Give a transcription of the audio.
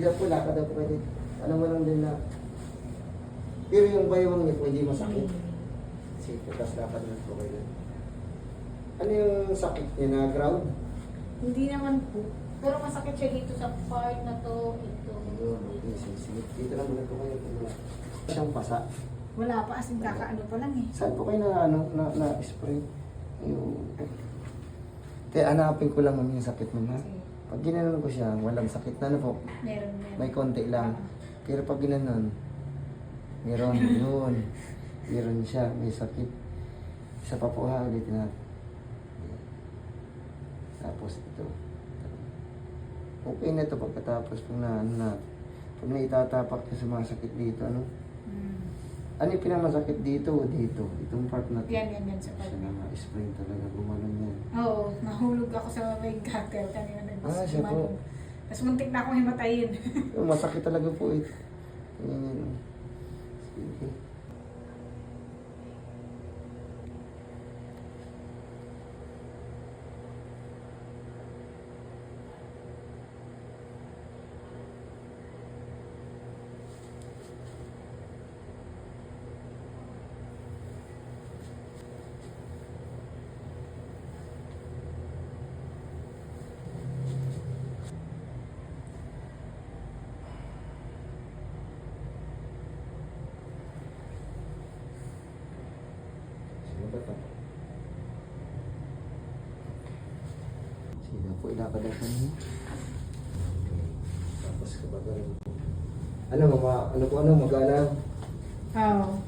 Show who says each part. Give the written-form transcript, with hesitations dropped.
Speaker 1: Sige po, lakad daw po pwede. Alam mo lang din na. Pero yung baywang niyo po, hindi masakit. Sige po, tapos lakad lang po kayo. Ano yung sakit niya na ground?
Speaker 2: Hindi naman po. Pero masakit siya dito sa part na to, ito.
Speaker 1: Ayun, okay, sige. Dito lang muna po kayo. Siyang pasa.
Speaker 2: Wala pa, as in kakaano pa lang eh.
Speaker 1: Saan po kayo na spray? Yung... Kaya hanapin ko lang yung sakit mo ha.
Speaker 2: Sige.
Speaker 1: Pag ginanon ko siya, walang sakit na po.
Speaker 2: Meron.
Speaker 1: May konti lang. Pero pag ginanon, meron yun. Meron siya, may sakit. Isa pa po ha, ulitin natin. Tapos ito. Okay na ito pagkatapos pag pag naitatapak ka sa mga sakit dito, ano? Ano yung pinakamasakit dito o dito? Itong part na ito.
Speaker 2: Yan sa part.
Speaker 1: Siya na ma-spring talaga, gumanon yan.
Speaker 2: Oo, nahulog ako sa may gutter kanina
Speaker 1: Siya po.
Speaker 2: Tapos muntik na akong himatayin.
Speaker 1: Masakit talaga po ito. Yan. Sige. Sige po, ilakad-lakad niyo. Tapos kapag ano po, mag-alam?
Speaker 2: Oo.